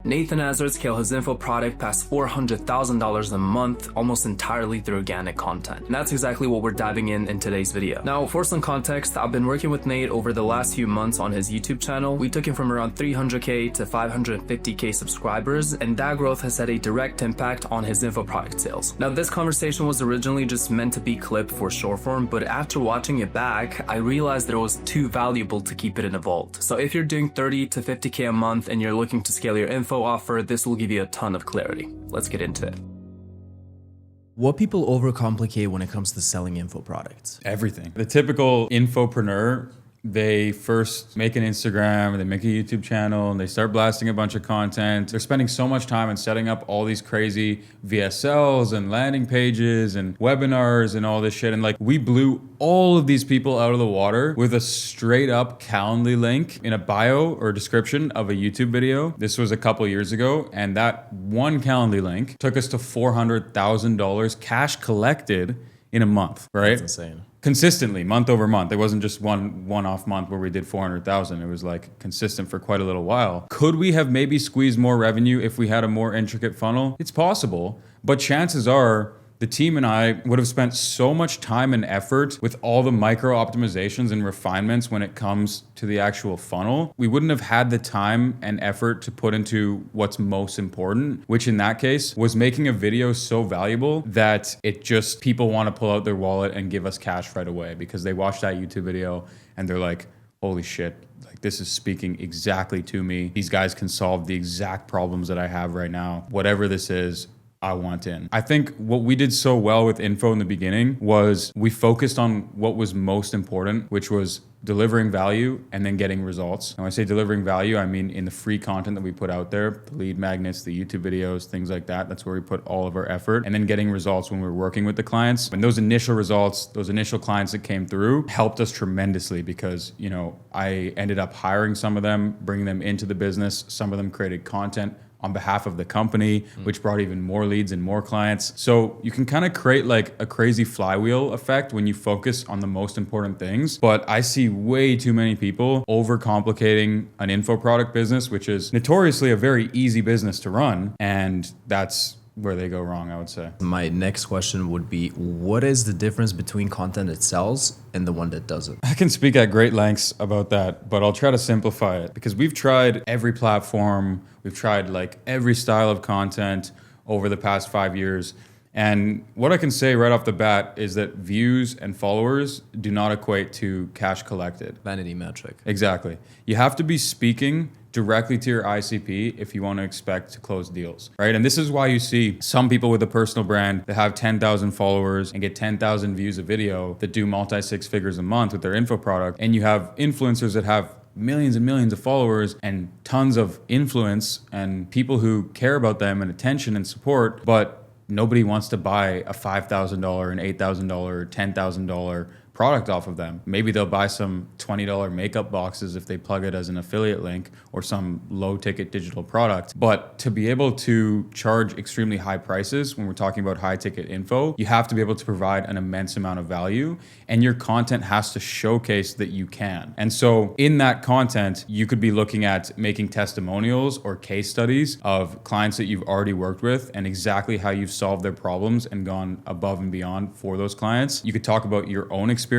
Nathan Azard scaled his info product past $400,000 a month, almost entirely through organic content. And that's exactly what we're diving in today's video. Now, for some context, I've been working with Nate over the last few months on his YouTube channel. We took him from around 300K to 550K subscribers, and that growth has had a direct impact on his info product sales. Now, this conversation was originally just meant to be clipped for short form, but after watching it back, I realized that it was too valuable to keep it in a vault. So if you're doing 30 to 50K a month and you're looking to scale your info offer, this will give you a ton of clarity. Let's get into it. What people overcomplicate when it comes to selling info products? Everything. The typical infopreneur, they first make an Instagram, they make a YouTube channel, and they start blasting a bunch of content. They're spending so much time in setting up all these crazy VSLs and landing pages and webinars and all this shit. And like, we blew all of these people out of the water with a straight up Calendly link in a bio or description of a YouTube video. This was a couple years ago. And that one Calendly link took us to $400,000 cash collected in a month, right? That's insane. Consistently, month over month. It wasn't just one-off month where we did 400,000. It was like consistent for quite a little while. Could we have maybe squeezed more revenue if we had a more intricate funnel? It's possible, but chances are the team and I would have spent so much time and effort with all the micro optimizations and refinements when it comes to the actual funnel. We wouldn't have had the time and effort to put into what's most important, which in that case was making a video so valuable that it just, people want to pull out their wallet and give us cash right away because they watch that YouTube video and they're like, holy shit, like this is speaking exactly to me. These guys can solve the exact problems that I have right now. Whatever this is, I want in. I think what we did so well with info in the beginning was we focused on what was most important, which was delivering value and then getting results. And when I say delivering value, I mean in the free content that we put out there, the lead magnets, the YouTube videos, things like that. That's where we put all of our effort. And then getting results when we're working with the clients. And those initial results, those initial clients that came through helped us tremendously because, you know, I ended up hiring some of them, bringing them into the business. Some of them created content on behalf of the company, which brought even more leads and more clients. So you can kind of create like a crazy flywheel effect when you focus on the most important things. But I see way too many people overcomplicating an info product business, which is notoriously a very easy business to run. And that's where they go wrong, I would say. My next question would be, what is the difference between content that sells and the one that doesn't? I can speak at great lengths about that, but I'll try to simplify it because we've tried every platform, we've tried like every style of content over the past 5 years. And what I can say right off the bat is that views and followers do not equate to cash collected. Vanity metric. Exactly. You have to be speaking directly to your ICP if you want to expect to close deals, right? And this is why you see some people with a personal brand that have 10,000 followers and get 10,000 views a video that do multi-six figures a month with their info product. And you have influencers that have millions and millions of followers and tons of influence and people who care about them and attention and support, but nobody wants to buy a $5,000, an $8,000, $10,000 product off of them. Maybe they'll buy some $20 makeup boxes if they plug it as an affiliate link or some low ticket digital product. But to be able to charge extremely high prices when we're talking about high ticket info, you have to be able to provide an immense amount of value and your content has to showcase that you can. And so in that content, you could be looking at making testimonials or case studies of clients that you've already worked with and exactly how you've solved their problems and gone above and beyond for those clients. You could talk about your own experiences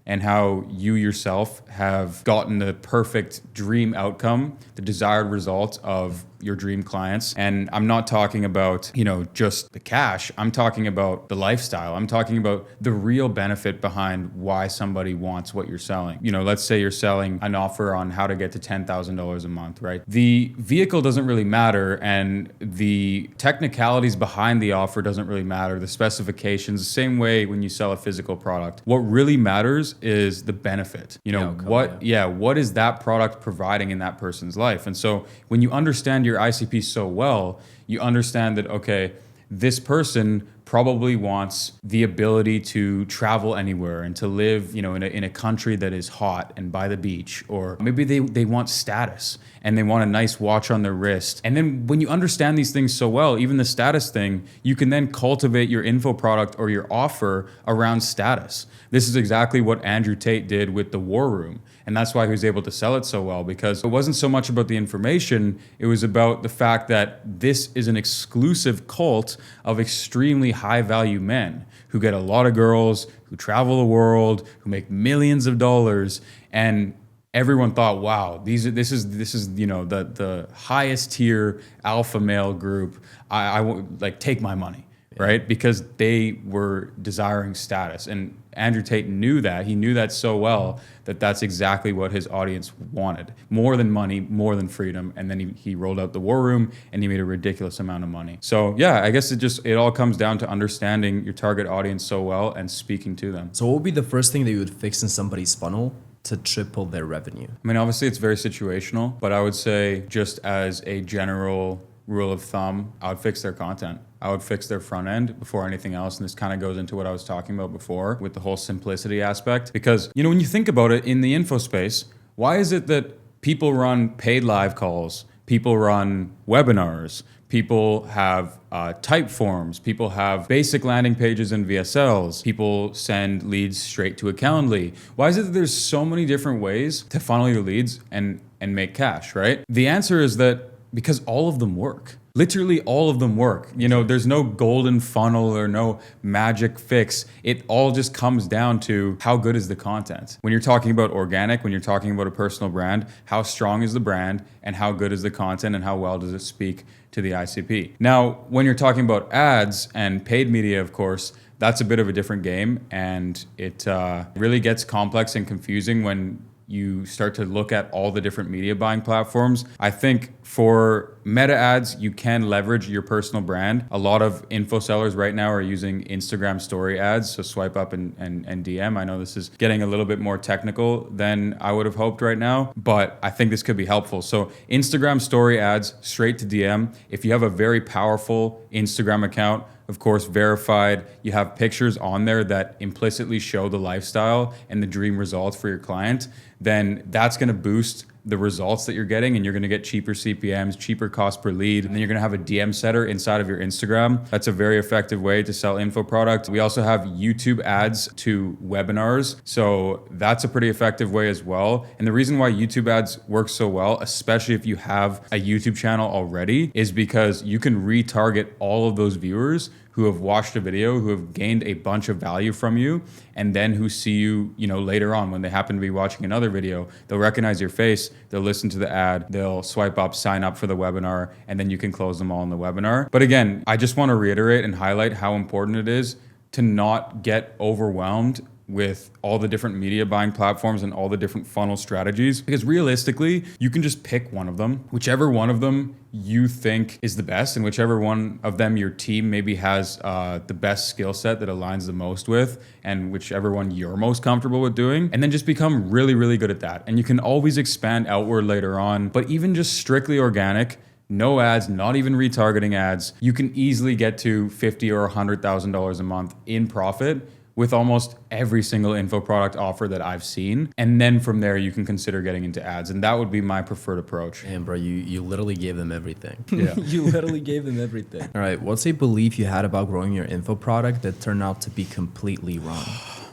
and how you yourself have gotten the perfect dream outcome, the desired result of your dream clients. And I'm not talking about, you know, just the cash. I'm talking about the lifestyle. I'm talking about the real benefit behind why somebody wants what you're selling. You know, let's say you're selling an offer on how to get to $10,000 a month, right? The vehicle doesn't really matter and the technicalities behind the offer doesn't really matter. The specifications, the same way when you sell a physical product. What really matters is the benefit. You know, what is that product providing in that person's life? And so when you understand your ICP so well, you understand that, okay, this person probably wants the ability to travel anywhere and to live, in a country that is hot and by the beach. Or maybe they want status and they want a nice watch on their wrist. And then when you understand these things so well, even the status thing, you can then cultivate your info product or your offer around status. This is exactly what Andrew Tate did with the War Room. And that's why he was able to sell it so well, because it wasn't so much about the information, it was about the fact that this is an exclusive cult of extremely high value men who get a lot of girls, who travel the world, who make millions of dollars. And everyone thought, wow, this is the highest tier alpha male group. I won't take my money. Right? Because they were desiring status. And Andrew Tate knew that. He knew that so well that that's exactly what his audience wanted. More than money, more than freedom. And then he rolled out the War Room and he made a ridiculous amount of money. So yeah, I guess it all comes down to understanding your target audience so well and speaking to them. So what would be the first thing that you would fix in somebody's funnel to triple their revenue? I mean, obviously it's very situational, but I would say just as a general rule of thumb, I would fix their content. I would fix their front end before anything else. And this kind of goes into what I was talking about before with the whole simplicity aspect. Because, when you think about it in the info space, why is it that people run paid live calls, people run webinars, people have type forms, people have basic landing pages and VSLs, people send leads straight to a Calendly? Why is it that there's so many different ways to funnel your leads and make cash, right? The answer is that because all of them work. Literally all of them work. There's no golden funnel or no magic fix. It all just comes down to how good is the content. When you're talking about organic, when you're talking about a personal brand, how strong is the brand and how good is the content and how well does it speak to the ICP? Now, when you're talking about ads and paid media, of course, that's a bit of a different game, and it really gets complex and confusing when you start to look at all the different media buying platforms. I think for meta ads, you can leverage your personal brand. A lot of info sellers right now are using Instagram story ads, so swipe up and DM. I know this is getting a little bit more technical than I would have hoped right now, but I think this could be helpful. So Instagram story ads, straight to DM. If you have a very powerful Instagram account, of course, verified, you have pictures on there that implicitly show the lifestyle and the dream results for your client, then that's going to boost the results that you're getting, and you're going to get cheaper CPMs, cheaper cost per lead. And then you're going to have a DM setter inside of your Instagram. That's a very effective way to sell info product. We also have YouTube ads to webinars. So that's a pretty effective way as well. And the reason why YouTube ads work so well, especially if you have a YouTube channel already, is because you can retarget all of those viewers who have watched a video, who have gained a bunch of value from you, and then who see you, later on when they happen to be watching another video. They'll recognize your face, they'll listen to the ad, they'll swipe up, sign up for the webinar, and then you can close them all in the webinar. But again, I just want to reiterate and highlight how important it is to not get overwhelmed with all the different media buying platforms and all the different funnel strategies, because realistically, you can just pick one of them, whichever one of them you think is the best, and whichever one of them your team maybe has the best skill set that aligns the most with, and whichever one you're most comfortable with doing, and then just become really, really good at that. And you can always expand outward later on, but even just strictly organic, no ads, not even retargeting ads, you can easily get to $50,000 or $100,000 a month in profit with almost every single info product offer that I've seen. And then from there, you can consider getting into ads. And that would be my preferred approach. And bro, you literally gave them everything. Yeah. You literally gave them everything. All right, what's a belief you had about growing your info product that turned out to be completely wrong?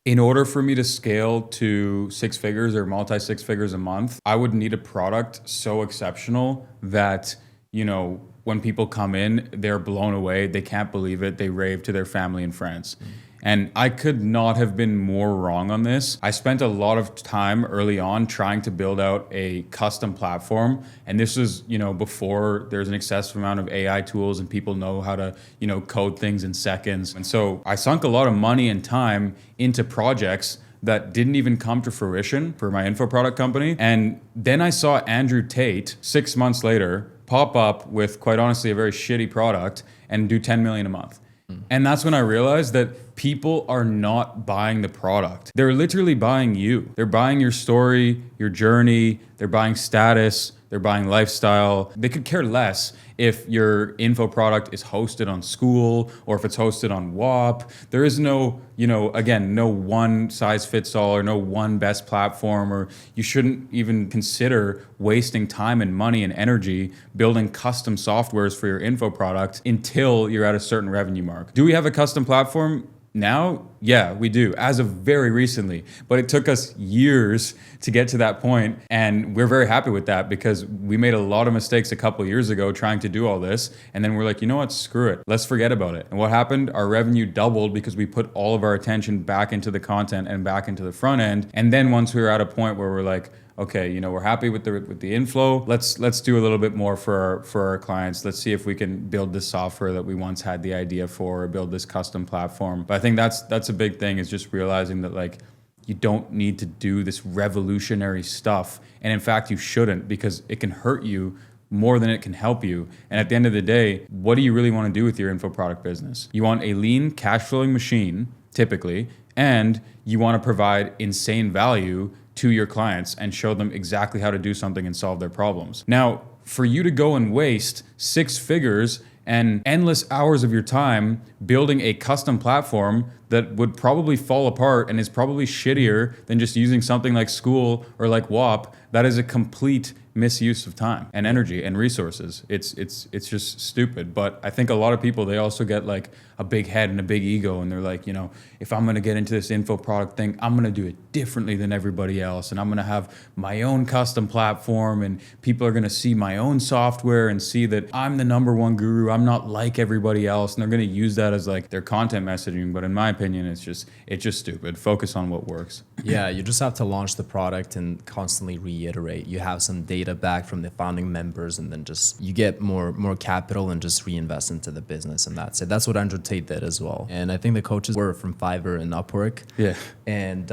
In order for me to scale to six figures or multi-six figures a month, I would need a product so exceptional that, when people come in, they're blown away. They can't believe it. They rave to their family and friends. And I could not have been more wrong on this. I spent a lot of time early on trying to build out a custom platform. And this was, before there's an excessive amount of AI tools and people know how to, code things in seconds. And so I sunk a lot of money and time into projects that didn't even come to fruition for my info product company. And then I saw Andrew Tate 6 months later pop up with, quite honestly, a very shitty product and do 10 million a month. And that's when I realized that people are not buying the product. They're literally buying you. They're buying your story, your journey. They're buying status. they're buying lifestyle. They could care less if your info product is hosted on School or if it's hosted on WAP. There is no, again, no one size fits all or no one best platform, or you shouldn't even consider wasting time and money and energy building custom softwares for your info product until you're at a certain revenue mark. Do we have a custom platform now? Yeah, we do, as of very recently. But it took us years to get to that point, and we're very happy with that because we made a lot of mistakes a couple of years ago trying to do all this, and then we're like, you know what, screw it. Let's forget about it. And what happened? Our revenue doubled because we put all of our attention back into the content and back into the front end. And then once we were at a point where we're like, okay, we're happy with the inflow. Let's do a little bit more for our clients. Let's see if we can build this software that we once had the idea for, or build this custom platform. But I think that's a big thing, is just realizing that like you don't need to do this revolutionary stuff. And in fact, you shouldn't, because it can hurt you more than it can help you. And at the end of the day, what do you really want to do with your info product business? You want a lean cash flowing machine, typically, and you want to provide insane value to your clients and show them exactly how to do something and solve their problems. Now, for you to go and waste 6 figures and endless hours of your time building a custom platform that would probably fall apart and is probably shittier than just using something like School or like WAP, that is a complete misuse of time and energy and resources. It's just stupid. But I think a lot of people, they also get like a big head and a big ego, and they're like, if I'm going to get into this info product thing, I'm going to do it differently than everybody else, and I'm going to have my own custom platform, and people are going to see my own software and see that I'm the number one guru. I'm not like everybody else, and they're going to use that as like their content messaging. But in my opinion, it's just stupid. Focus on what works. Yeah, you just have to launch the product and constantly reiterate. You have some data back from the founding members, and then just you get more capital and just reinvest into the business, and that's it. That's what Andrew Tate did as well. And I think the coaches were from Fiverr and Upwork. Yeah. And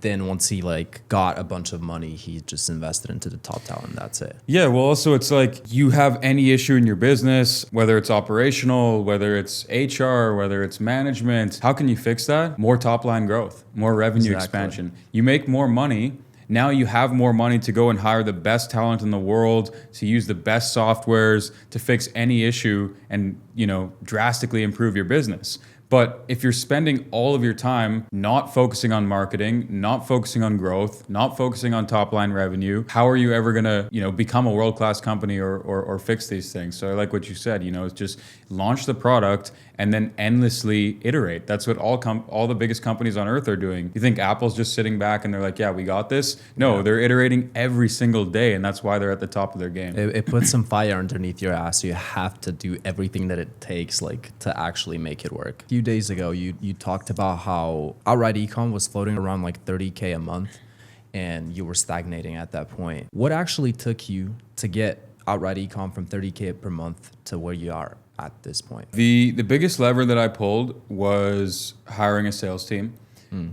then once he got a bunch of money, he just invested into the top talent. That's it. Yeah. Well, also it's like, you have any issue in your business, whether it's operational, whether it's HR, whether it's management, how can you fix that? More top line growth, more revenue expansion. You make more money. Now you have more money to go and hire the best talent in the world, to use the best softwares to fix any issue and, drastically improve your business. But if you're spending all of your time not focusing on marketing, not focusing on growth, not focusing on top line revenue, how are you ever going to, become a world-class company or fix these things? So I like what you said, it's just launch the product and then endlessly iterate. That's what all the biggest companies on earth are doing. You think Apple's just sitting back and they're like, yeah, we got this? No, they're iterating every single day, and that's why they're at the top of their game. It puts some fire underneath your ass. So you have to do everything that it takes to actually make it work. A few days ago, you talked about how outright ecom was floating around like $30K a month, and you were stagnating at that point. What actually took you to get outright ecom from $30K per month to where you are at this point? The biggest lever that I pulled was hiring a sales team,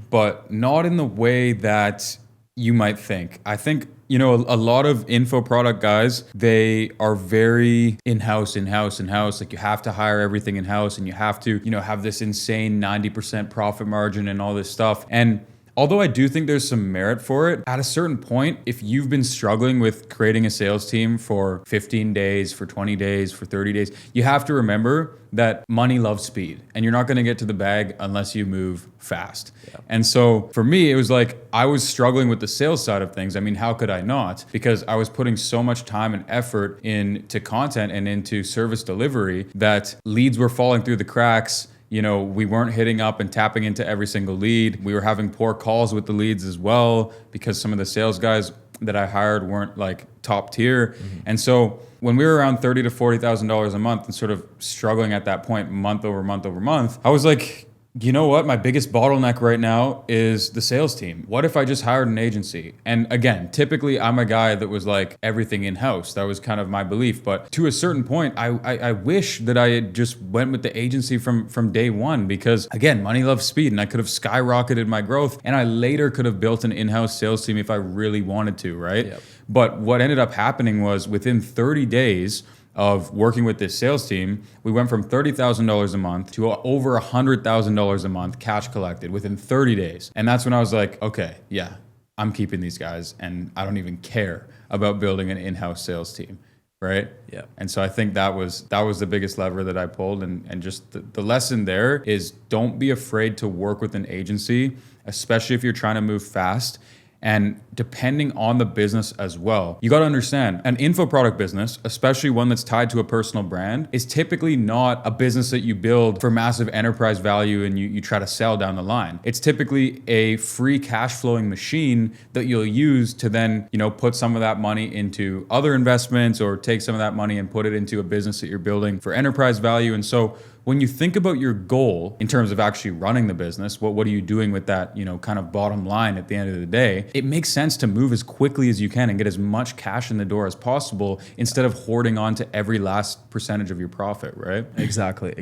but not in the way that you might think. I think, a lot of info product guys, they are very in-house. Like, you have to hire everything in-house, and you have to, have this insane 90% profit margin and all this stuff. And although I do think there's some merit for it, at a certain point, if you've been struggling with creating a sales team for 15 days, for 20 days, for 30 days, you have to remember that money loves speed, and you're not going to get to the bag unless you move fast. Yeah. And so for me, it was like I was struggling with the sales side of things. I mean, how could I not? Because I was putting so much time and effort into content and into service delivery that leads were falling through the cracks. We weren't hitting up and tapping into every single lead. We were having poor calls with the leads as well, because some of the sales guys that I hired weren't like top tier. Mm-hmm. And so when we were around $30,000 to $40,000 a month and sort of struggling at that point, month over month, I was like, you know what? My biggest bottleneck right now is the sales team. What if I just hired an agency? And again, typically I'm a guy that was like everything in-house. That was kind of my belief. But to a certain point, I wish that I had just went with the agency from day one, because again, money loves speed, and I could have skyrocketed my growth, and I later could have built an in-house sales team if I really wanted to, right? Yep. But what ended up happening was within 30 days of working with this sales team, we went from $30,000 a month to over $100,000 a month cash collected within 30 days. And that's when I was like, okay, yeah, I'm keeping these guys, and I don't even care about building an in-house sales team, right? Yeah. And so I think that was the biggest lever that I pulled. And just the lesson there is don't be afraid to work with an agency, especially if you're trying to move fast. And depending on the business as well, you got to understand an info product business, especially one that's tied to a personal brand, is typically not a business that you build for massive enterprise value and you try to sell down the line. It's typically a free cash flowing machine that you'll use to then, put some of that money into other investments or take some of that money and put it into a business that you're building for enterprise value. And so when you think about your goal in terms of actually running the business, what are you doing with that, kind of bottom line at the end of the day? It makes sense to move as quickly as you can and get as much cash in the door as possible instead of hoarding on to every last percentage of your profit, right? Exactly.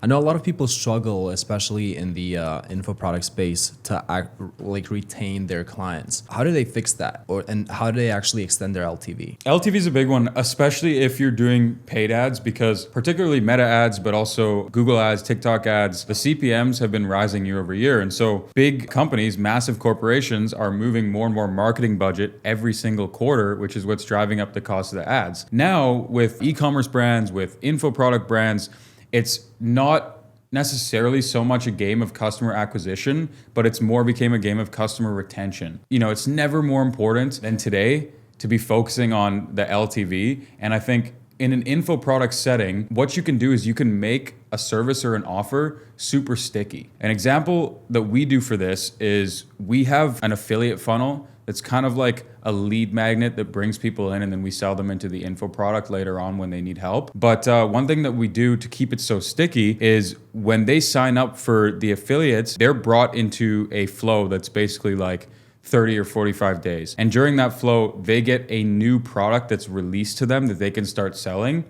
I know a lot of people struggle, especially in the info product space, to retain their clients. How do they fix that? And how do they actually extend their LTV? LTV is a big one, especially if you're doing paid ads, because particularly Meta ads, but also Google ads, TikTok ads, the CPMs have been rising year over year. And so big companies, massive corporations are moving more and more marketing budget every single quarter, which is what's driving up the cost of the ads. Now with e-commerce brands, with info product brands, it's not necessarily so much a game of customer acquisition, but it's more became a game of customer retention. It's never more important than today to be focusing on the LTV. And I think in an info product setting, what you can do is you can make a service or an offer super sticky. An example that we do for this is we have an affiliate funnel that's kind of like a lead magnet that brings people in and then we sell them into the info product later on when they need help. But one thing that we do to keep it so sticky is when they sign up for the affiliates, they're brought into a flow that's basically like 30 or 45 days. And during that flow, they get a new product that's released to them that they can start selling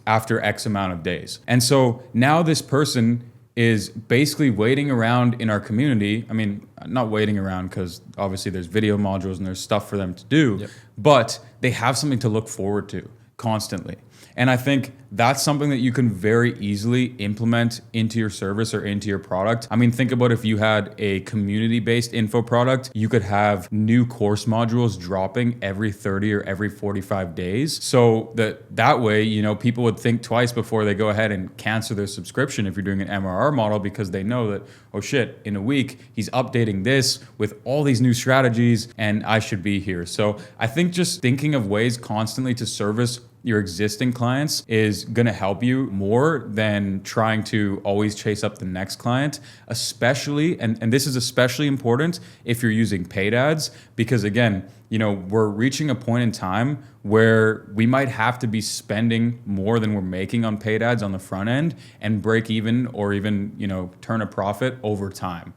after X amount of days. And so now this person is basically waiting around in our community. I mean, not waiting around because obviously there's video modules and there's stuff for them to do, but they have something to look forward to constantly. And I think that's something that you can very easily implement into your service or into your product. I mean, think about if you had a community-based info product, you could have new course modules dropping every 30 or every 45 days. So that way, people would think twice before they go ahead and cancel their subscription if you're doing an MRR model, because they know that, oh shit, in a week, he's updating this with all these new strategies and I should be here. So I think just thinking of ways constantly to service your existing clients is going to help you more than trying to always chase up the next client, especially, and this is especially important if you're using paid ads, because again, we're reaching a point in time where we might have to be spending more than we're making on paid ads on the front end and break even or even, turn a profit over time.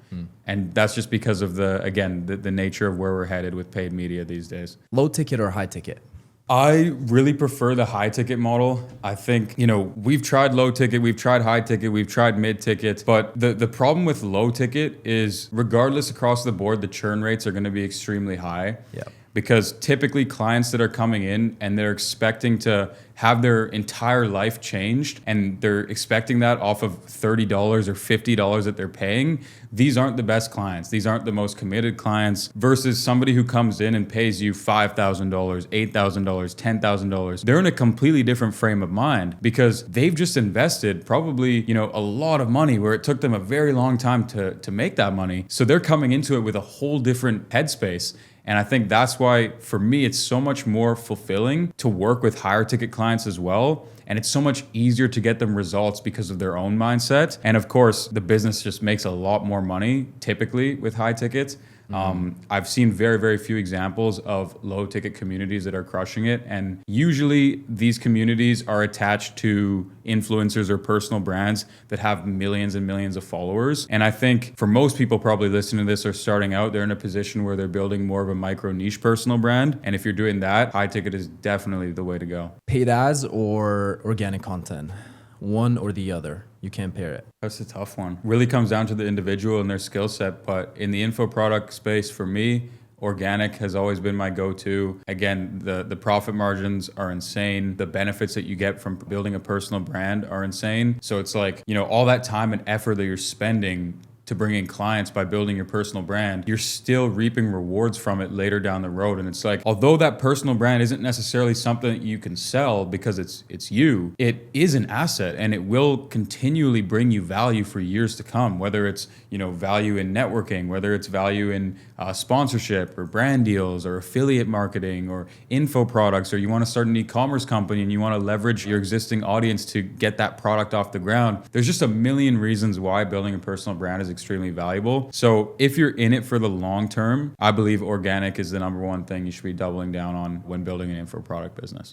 And that's just because of the nature of where we're headed with paid media these days. Low ticket or high ticket? I really prefer the high ticket model. I think, we've tried low ticket, we've tried high ticket, we've tried mid ticket, but the problem with low ticket is regardless across the board, the churn rates are going to be extremely high. Yeah. Because typically clients that are coming in and they're expecting to have their entire life changed and they're expecting that off of $30 or $50 that they're paying, these aren't the best clients. These aren't the most committed clients versus somebody who comes in and pays you $5,000, $8,000, $10,000. They're in a completely different frame of mind because they've just invested probably, a lot of money where it took them a very long time to make that money. So they're coming into it with a whole different headspace. And I think that's why, for me, it's so much more fulfilling to work with higher ticket clients as well. And it's so much easier to get them results because of their own mindset. And of course, the business just makes a lot more money, typically with high tickets. I've seen very, very few examples of low ticket communities that are crushing it. And usually these communities are attached to influencers or personal brands that have millions and millions of followers. And I think for most people probably listening to this are starting out, they're in a position where they're building more of a micro niche personal brand. And if you're doing that, high ticket is definitely the way to go. Paid ads or organic content? One or the other. You can't pair it. That's a tough one. Really comes down to the individual and their skill set. But in the info product space, for me, organic has always been my go-to. Again, the profit margins are insane. The benefits that you get from building a personal brand are insane. So it's like, all that time and effort that you're spending to bring in clients by building your personal brand, you're still reaping rewards from it later down the road. And it's like, although that personal brand isn't necessarily something that you can sell because it's you, it is an asset and it will continually bring you value for years to come, whether it's, value in networking, whether it's value in sponsorship or brand deals or affiliate marketing or info products, or you want to start an e-commerce company and you want to leverage your existing audience to get that product off the ground. There's just a million reasons why building a personal brand is extremely valuable. So if you're in it for the long term, I believe organic is the number one thing you should be doubling down on when building an info product business.